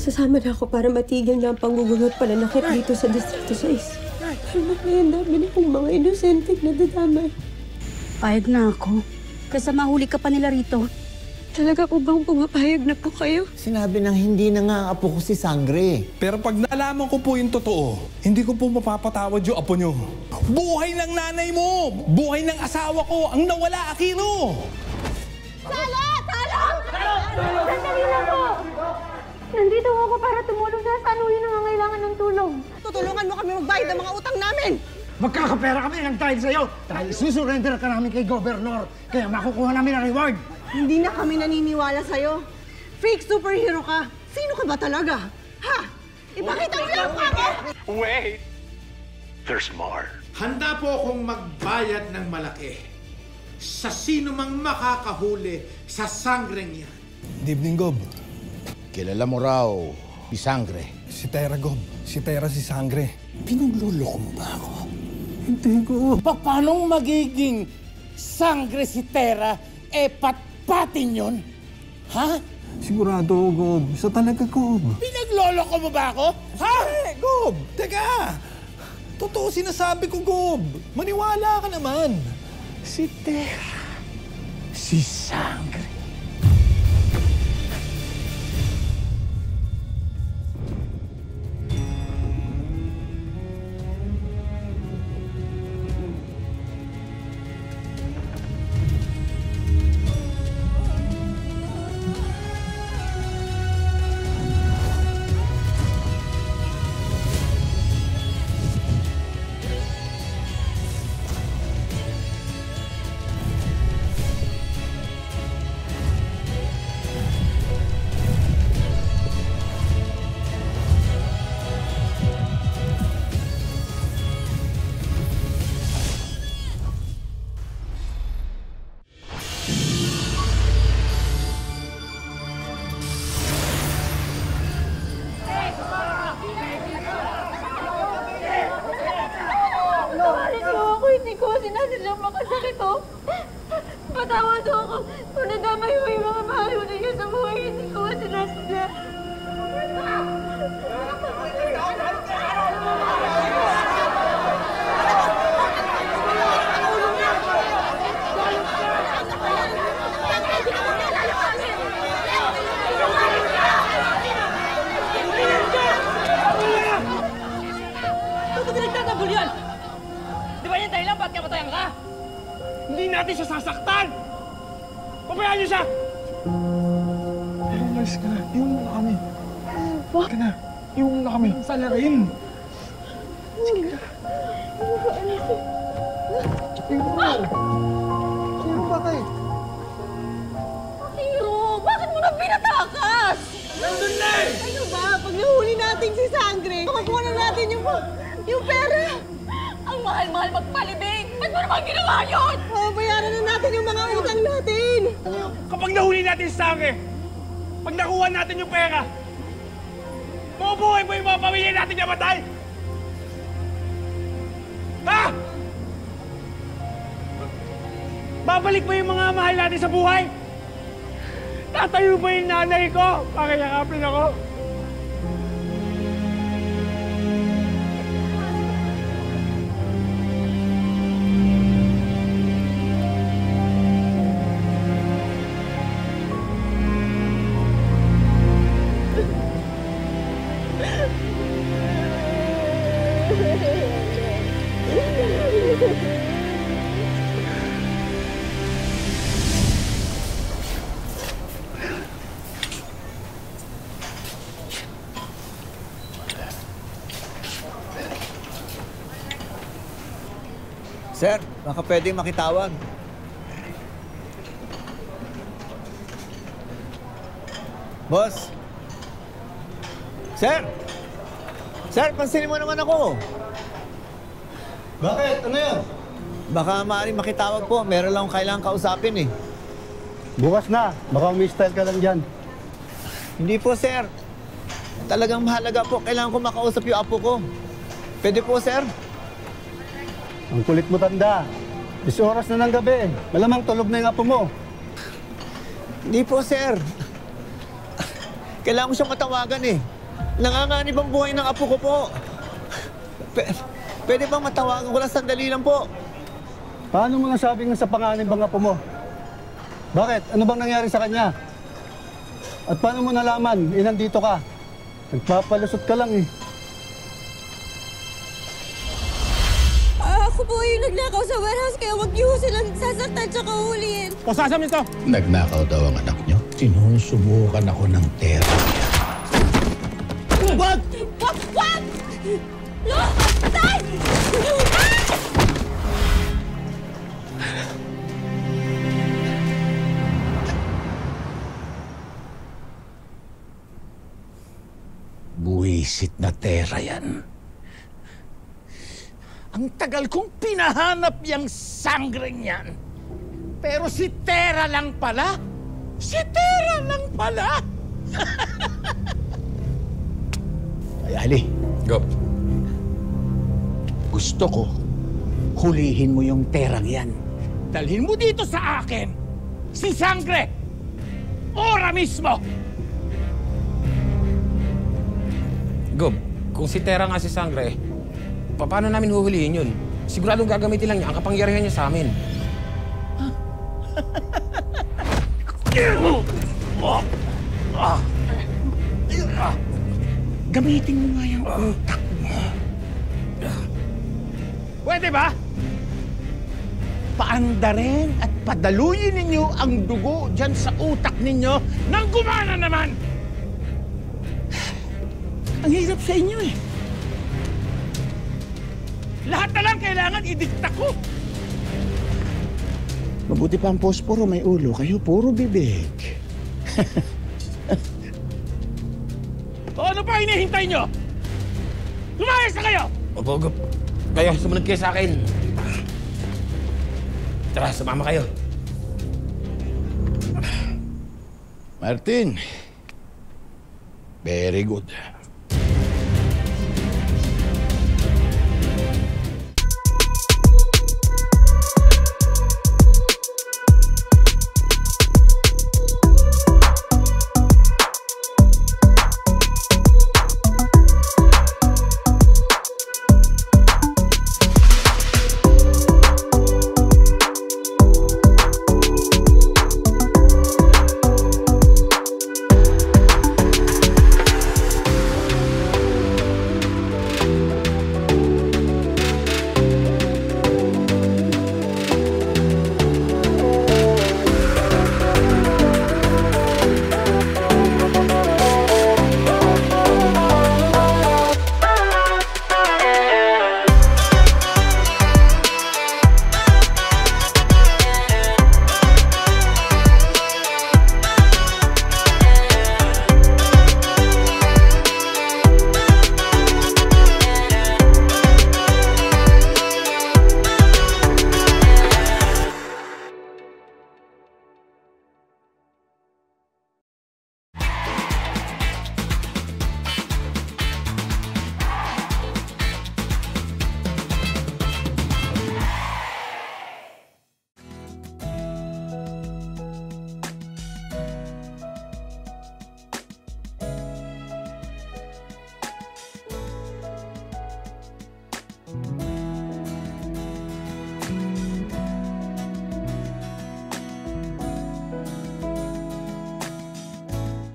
sasama na ako para matigil na ang panggugulo at pananakit dito sa Distrito 6. Ang dami na kong mga inosenteng nadadamay. Payag na ako. Kaysa mahuli ka pa nila rito. Talaga po bang pumapayag na po kayo? Sinabi nang hindi na nga ang apo ko si Sangre. Pero pag nalaman ko po yung totoo, hindi ko po mapapatawad yung apo nyo. Buhay ng nanay mo! Buhay ng asawa ko! Ang nawala, Akiro! Salo! Salo! Sandali lang po! Nandito ako para tumulong sa sanuhin na nangangailangan ng tulong. Tutulungan mo kami magbayad ng mga utang namin! Magkakapera kami ng dahil sa'yo dahil susurrender ka namin kay Governor kaya makukuha namin ang reward. Hindi na kami naniniwala sa'yo. Fake superhero ka. Sino ka ba talaga? Ha? Ipakita mo yung mukha mo! Wait! There's more. Handa po akong magbayad ng malaki sa sino mang makakahuli sa sangreng yan. Good evening, Gob. Kilala mo raw si Sangre. Si Tera, Gob. Si Tera si Sangre. Pinagluloko mo ba ako? Hindi ko. Paano magiging Sangre si Tera patpatin yun? Ha? Sigurado, Gob. Isa talaga, Gob. Pinagloloko mo ba ako? Ha? Gob! Teka! Totoo sinasabi ko, Gob. Maniwala ka naman. Si Tera. Si Sangre. Sinasadyang makasakit oh. Patawad ako. Kung nadamay mo yung mga mahal mo na sa buhay, hindi ko sinasadya. Ano pinagtatanggol yan? Di ba yan dahilan ba't kamatayan ka? Hindi natin siya sasaktan! Pabayaan niyo siya! Umalis ka na. Iwan mo na kami. Huwag ka na. Iwan mo na kami. Saan na rin? Sige na. Iwan mo. Sino ba kayo? Hiro, bakit mo na pinatakas? Nandun na eh! Ano ba? Pag nahuli natin si Sangre, makakuha na natin yung pera! Ang mahal-mahal magpalibing! Ba't mo naman ginawa yun? Bayaran na natin yung mga utang natin! Kapag nahuli natin si Sangre, pag nakuha natin yung pera, mabubuhay po yung mga pamilya natin na matay! Ha? Babalik ba yung mga mahal natin sa buhay? Tatayo ba yung nanay ko? Pakiyakapin ako. Sir, baka pwedeng makitawag. Boss? Sir! Sir, pansinin mo naman ako. Bakit? Ano yan? Baka maaaring makitawag po. Meron lang kailangan kausapin eh. Bukas na. Baka umi-style ka lang dyan. Hindi po, sir. Talagang mahalaga po. Kailangan ko makausap yung apo ko. Pwede po, sir? Ang kulit mo, tanda. 10 oras na ng gabi. Malamang tulog na yung apo mo. Hindi po, sir. Kailangan ko siyang matawagan eh. Nanganganib ang buhay ng apo ko po. Pwede bang matawagan ko lang sandali lang po? Paano mo nasabing sa panganib ang apo mo? Bakit? Ano bang nangyari sa kanya? At paano mo nalaman? Nandito ka. Nagpapalusot ka lang eh. Ako po yung nagnakaw sa warehouse, kaya wag niyo silang sasaktan tsaka huliin. O sasam ito! Nagnakaw daw ang anak nyo. Sinusubukan ako ng tera. Wag! Wag! Wag! No! Tay! Buwisit na tera yan. Ang tagal kong pinahanap yung sanggring yan. Pero si Tera lang pala. Si Tera lang pala. Ay, Ali. Go. Gusto ko, hulihin mo yung terang yan. Dalhin mo dito sa akin, si Sangre. Ora mismo. Gob, kung si Tera nga si Sangre, paano namin huhulihin yun? Siguradong gagamitin lang niya ang kapangyarihan niya sa amin. Gamitin mo nga yung utak mo. Pwede ba? Paandarin at padaluyin ninyo ang dugo dyan sa utak ninyo nang gumana naman! Ang hirap sa inyo eh. Lahat na lang kailangan idikta ko. Mabuti pa ang posporo may ulo, kayo puro bibig. O ano pa hinihintay nyo? Lumayas na kayo! Opo, Gob. Kayo, sumunod kayo sa akin. Tara, sumama kayo. Martin, very good.